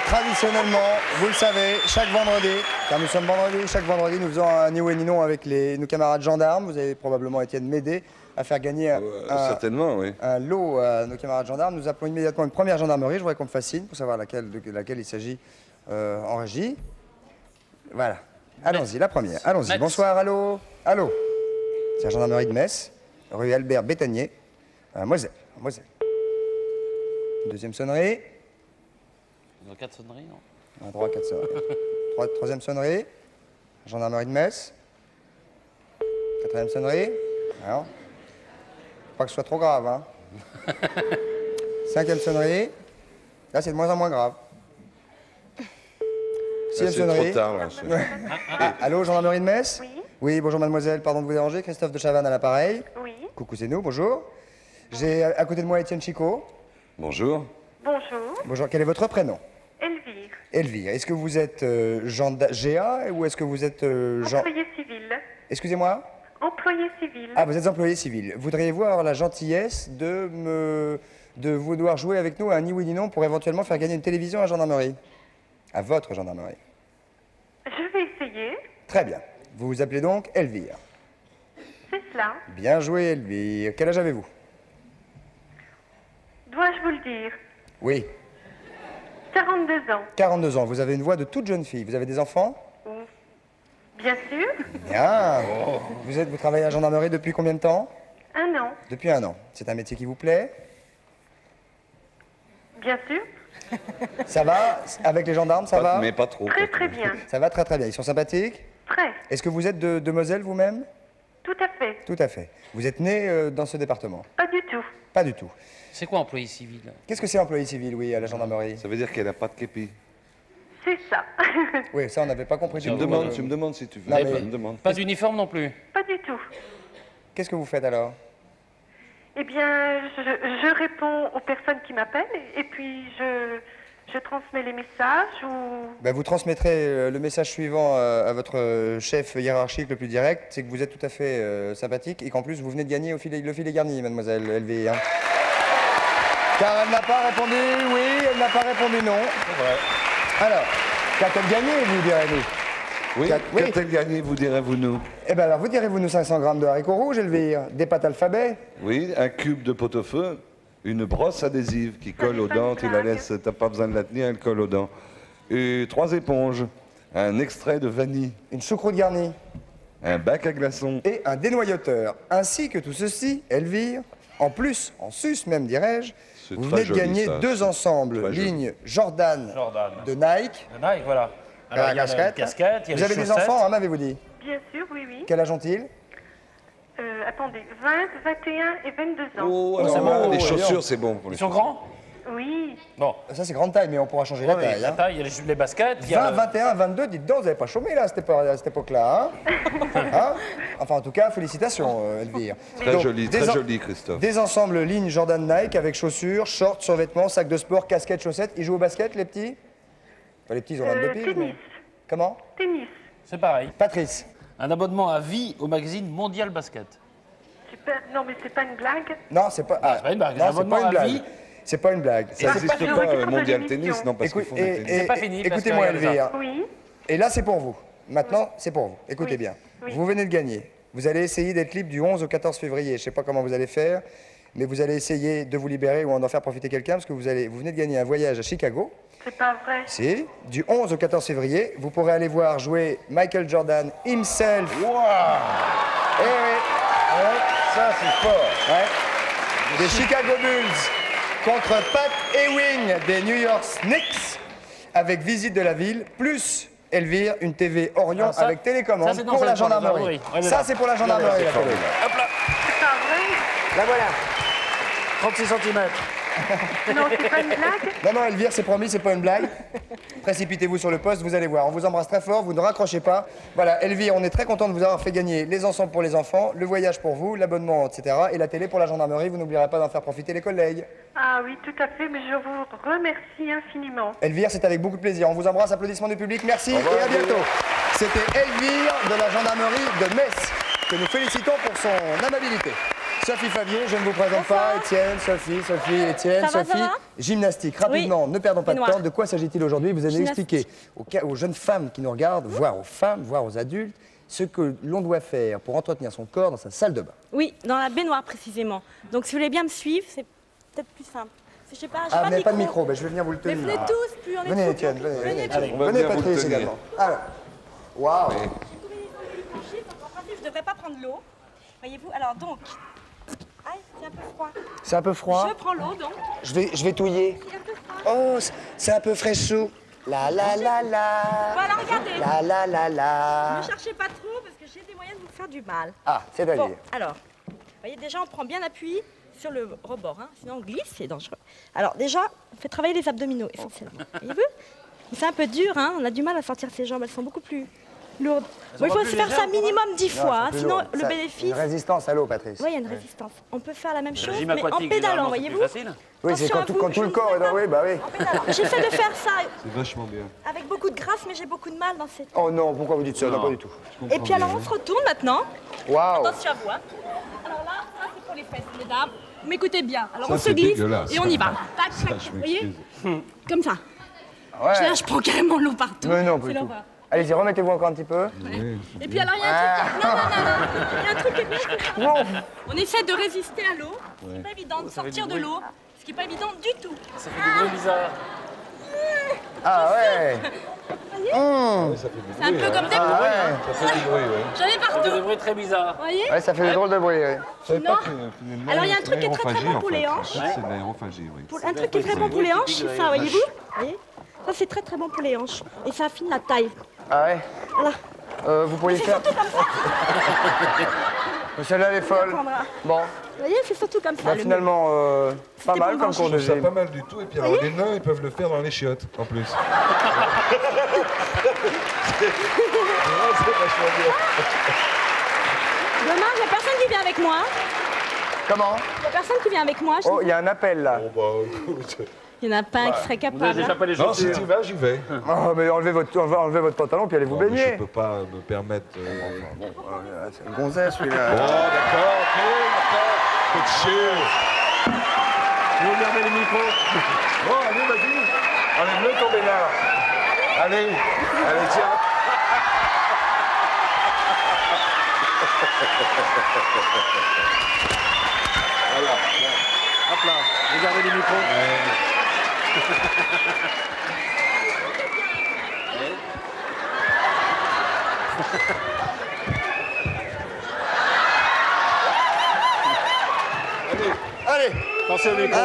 traditionnellement, vous le savez, chaque vendredi, car nous sommes vendredi, chaque vendredi nous faisons un ni oui ni non avec nos camarades gendarmes. Vous allez probablement, Étienne, m'aider à faire gagner certainement, oui. un lot à nos camarades gendarmes. Nous appelons immédiatement une première gendarmerie, je voudrais qu'on me fasse signe pour savoir de laquelle il s'agit en régie. Voilà. Allons-y, la première. Allons-y. Bonsoir, allô. Allô. C'est la gendarmerie de Metz, rue Albert Bétanier. Moselle. Deuxième sonnerie. Il y a 4 sonneries, non? Droit, 4 sonneries. Troisième sonnerie. Gendarmerie de Metz. Quatrième sonnerie. Alors. Pas que ce soit trop grave, hein. Cinquième sonnerie. Là, c'est de moins en moins grave. Sixième sonnerie. Trop tard, là. Allô, gendarmerie de Metz? Oui. Oui, bonjour mademoiselle, pardon de vous déranger. Christophe de Chavannes à l'appareil. Oui. Coucou, c'est nous, bonjour. J'ai à côté de moi Étienne Chico. Bonjour. Bonjour. Bonjour, quel est votre prénom? Elvire. Elvire. Est-ce que vous êtes GA ou est-ce que vous êtes Employé civil. Excusez-moi? Employé civil. Ah, vous êtes employé civil. Voudriez-vous avoir la gentillesse de vouloir jouer avec nous à un ni oui ni non pour éventuellement faire gagner une télévision à la gendarmerie? À votre gendarmerie. Je vais essayer. Très bien. Vous vous appelez donc Elvire. C'est cela. Bien joué, Elvire. Quel âge avez-vous? Dois-je vous le dire? Oui. 42 ans. 42 ans. Vous avez une voix de toute jeune fille. Vous avez des enfants? Bien sûr. Bien. Vous travaillez à la gendarmerie depuis combien de temps? 1 an. Depuis 1 an. C'est un métier qui vous plaît? Bien sûr. Ça va? Avec les gendarmes, ça va? Mais pas trop. Très très bien. Ça va très très bien. Ils sont sympathiques? Très. Est-ce que vous êtes de Moselle vous-même? Tout à fait. Tout à fait. Vous êtes né dans ce département? Pas du tout. Pas du tout. C'est quoi employé civil? Qu'est-ce que c'est employé civil, oui, à la gendarmerie? Ça veut dire qu'elle n'a pas de képi. C'est ça. Oui, ça, on n'avait pas compris. Tu me demandes si tu veux. Non, mais- me demande. Pas d'uniforme non plus. Pas du tout. Qu'est-ce que vous faites alors? Eh bien, je réponds aux personnes qui m'appellent et puis je transmets les messages ou... Ben, vous transmettrez le message suivant à votre chef hiérarchique le plus direct, c'est que vous êtes tout à fait sympathique et qu'en plus vous venez de gagner le filet garni, mademoiselle LV. Hein. Car elle n'a pas répondu oui, elle n'a pas répondu non. C'est vrai. Alors, qu'a-t-elle gagné, vous direz-vous? Oui, qu'a-t-elle gagné, vous direz-vous nous? Eh bien alors, vous direz-vous nous 500 grammes de haricots rouges, Elvire, des pâtes alphabet? Oui, un cube de pot-au-feu, une brosse adhésive qui colle aux dents, tu la laisses, t'as pas besoin de la tenir, elle colle aux dents. Et 3 éponges, un extrait de vanille. Une choucroute garnie. Un bac à glaçons. Et un dénoyauteur. Ainsi que tout ceci, Elvire, en plus, en sus même dirais-je, vous venez de gagner 2 ensembles, ligne Jordan, de Nike. De Nike, voilà. Alors, il y a la casquette, il y a Vous les avez des chaussettes. enfants, hein, m'avez-vous dit? Bien sûr, oui, oui. Quel âge ont-ils? Attendez, 20, 21 et 22 ans. Oh, c'est alors bon, là, les voyons. chaussures, c'est bon. Ils sont grands? Oui. Bon. Ça, c'est grande taille, mais on pourra changer la Oui, taille. la hein. taille, il y a les baskets. il y a 20, le- 21, 22, dites donc, vous n'avez pas chômé là, à cette époque-là. Hein. Hein? Enfin, en tout cas, félicitations, Elvire. Très Donc, joli, très joli, Christophe. Des ensembles ligne Jordan Nike avec chaussures, shorts, survêtements, sacs de sport, casquettes, chaussettes. Ils jouent au basket, les petits? Enfin, les petits, ils ont 22 piges. tennis. Mais... Comment? Tennis. C'est pareil. Patrice. Un abonnement à vie au magazine Mondial Basket. Super. Non, mais c'est pas une blague. Non, c'est pas. Ah, c'est pas une blague, non, un c'est abonnement pas une à blague. vie. C'est pas une blague. Ça n'existe pas, Mondial Tennis, non, parce qu'ils font du tennis. C'est pas fini, parce Écoutez-moi, qu'il y a Elvire. Oui. Et là, c'est pour vous. Maintenant, c'est pour vous. Écoutez bien. Oui. Vous venez de gagner. Vous allez essayer d'être libre du 11 au 14 février. Je ne sais pas comment vous allez faire, mais vous allez essayer de vous libérer ou d'en faire profiter quelqu'un parce que vous venez de gagner un voyage à Chicago. C'est pas vrai. Si, du 11 au 14 février, vous pourrez aller voir jouer Michael Jordan himself. Wow. Eh oui. Ouais, ça, c'est fort. Ouais. Des Chicago Bulls contre Pat Ewing des New York Knicks avec visite de la ville, plus Elvire, une TV Orion Alors ça, avec télécommande ça, c'est pour la gendarmerie. Ouais, Ça, c'est pour la gendarmerie, la télé. Hop là. C'est pas vrai. La voilà. 36 cm. Non, c'est pas une blague. Non, non, Elvire, c'est promis, c'est pas une blague. Précipitez-vous sur le poste, vous allez voir. On vous embrasse très fort, vous ne raccrochez pas. Voilà, Elvire, on est très content de vous avoir fait gagner les ensembles pour les enfants, le voyage pour vous, l'abonnement, etc. Et la télé pour la gendarmerie. Vous n'oublierez pas d'en faire profiter les collègues. Ah oui, tout à fait, mais je vous remercie infiniment. Elvire, c'est avec beaucoup de plaisir. On vous embrasse, applaudissements du public. Merci Au revoir, et à Elvire. bientôt. C'était Elvire de la gendarmerie de Metz, que nous félicitons pour son amabilité. Sophie Favier, je ne vous présente pas. Étienne, Sophie, Étienne, Ça va, Sophie. ça va Gymnastique, rapidement, ne perdons pas de Baignoire. temps. De quoi s'agit-il aujourd'hui? Vous allez expliquer aux jeunes femmes qui nous regardent, voire aux femmes, voire aux adultes, ce que l'on doit faire pour entretenir son corps dans sa salle de bain. Oui, dans la baignoire précisément. Donc si vous voulez bien me suivre, c'est peut-être plus simple. Je sais pas, j'ai Ah, pas vous de n'avez pas de micro. micro, ben, je vais venir vous le Mais tenir. venez tous, plus on est Venez trop. Étienne, venez, Venez, Étienne. on va Venez bien vous Patrice tenir. également. Alors, waouh. En principe, je devrais pas prendre l'eau. Voyez-vous, alors donc, aïe, c'est un peu froid. C'est un peu froid. Je prends l'eau donc. Je vais touiller. C'est un peu froid. Oh, c'est un peu fraîchou. La la la la. Voilà, regardez. La la la la. Ne cherchez pas trop parce que j'ai des moyens de vous faire du mal. Ah, c'est-à-dire. Bon, alors, vous voyez, déjà, on prend bien appui sur le rebord, hein, sinon on glisse, c'est dangereux. Alors, déjà, on fait travailler les abdominaux, essentiellement. Voyez-vous? C'est un peu dur, hein, on a du mal à sortir ses jambes, elles sont beaucoup plus lourdes. Bon, il faut se faire ça minimum 10 fois, hein, sinon le bénéfice... Une résistance à l'eau, Patrice. Oui, il y a une résistance. On peut faire la même chose, régime mais en aquatique, pédalant, généralement, c'est plus voyez-vous? facile. Oui, c'est Attention à quand vous, tout le je corps est dans... Oui, bah oui. J'essaie de faire ça C'est vachement bien. avec beaucoup de grâce, mais j'ai beaucoup de mal dans cette... Oh non, pourquoi vous dites ça? Non, pas du tout. Et puis alors, on se retourne maintenant. Waouh. Attention à vous, hein. Alors là, ça c'est pour les fesses, mesdames. Vous m'écoutez bien. Alors Ça, on se c'est glisse dégueulasse. et on y va. Tac, tac, je vous voyez? m'excuse. Comme ça. Ouais. Là, je prends carrément l'eau partout. Mais non, pas C'est du tout. l'horreur. Allez-y, remettez-vous encore un petit peu. Et puis alors, il y a un truc... Non, non, non, non. Il y a un truc qui est bien, c'est que Wow. on essaie de résister à l'eau. C'est pas évident de sortir de l'eau. Ce qui n'est pas évident du tout. Ça fait des bruits bizarres. Ah ouais. C'est un peu comme des... Ah ouais. Ça fait du bruit, oui. J'en ai Ça fait partout. des bruits très bizarres. Vous voyez? Ouais, ça fait des drôles de bruit, oui. Sinon... Alors, il y a un truc qui est très très bon pour les hanches. C'est de l'aérophagie, oui. Un truc qui est très bon pour les hanches, c'est ça, voyez-vous? Voyez. Ça, c'est très très bon pour les hanches. Et ça affine la taille. Ah ouais. Voilà. Vous pourriez faire... Celle-là, elle est folle. prendra. Bon. voyez, c'est surtout comme ça. Bah, finalement, pas mal comme cours de ça gym. pas mal du tout. Et puis alors, les nains, ils peuvent le faire dans les chiottes, en plus. C'est vachement bien. Dommage, il n'y a personne qui vient avec moi. Comment? Il n'y a personne qui vient avec moi. Oh, il y a un appel là. Il n'y en a pas un qui serait capable. Non, si tu vas, j'y vais. Oh, mais enlevez votre pantalon puis allez vous baigner. Je peux pas me permettre. C'est une gonzesse celui-là. Oh, d'accord, ok, d'accord. Faites chier. Vous regardez les micros. Bon, allez, vas-y. Enlève-le ton bénard. Allez, allez, tiens. Voilà. Hop là, regardez les micros. Allez. Pensez au micro.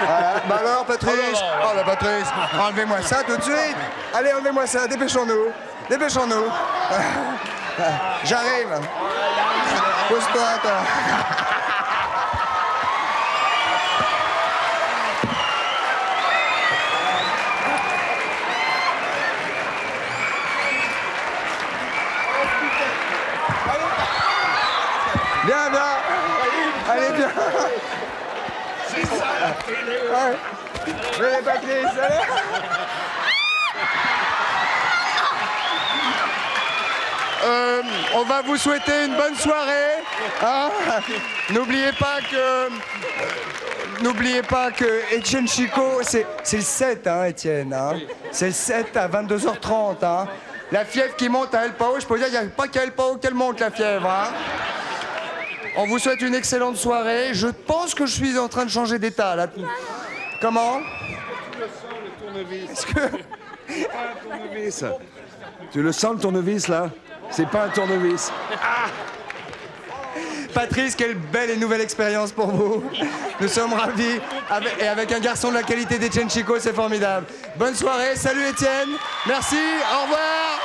Voilà. Bah alors, Patrice. Oh là, Patrice. Enlevez-moi ça tout de suite. Allez, enlevez-moi ça. Dépêchons-nous. Dépêchons-nous. J'arrive. Pose-toi, attends. Viens, viens. Allez, viens. C'est ça, la télé. Ouais. Venez, Patrice, allez. On va vous souhaiter une bonne soirée. Hein. N'oubliez pas que Étienne Chico, c'est le 7, hein, Étienne. Hein. C'est le 7 à 22h30. Hein. La fièvre qui monte à El Pao, je peux vous dire, il n'y a pas qu'à El Pao qu'elle monte, la fièvre. Hein. On vous souhaite une excellente soirée. Je pense que je suis en train de changer d'état, là. Comment? Tu le sens, le tournevis. Est-ce que... C'est pas un tournevis. Tu le sens, le tournevis, là? C'est pas un tournevis. Ah! Patrice, quelle belle et nouvelle expérience pour vous. Nous sommes ravis. Et avec un garçon de la qualité d'Étienne Chico, c'est formidable. Bonne soirée. Salut, Étienne. Merci. Au revoir.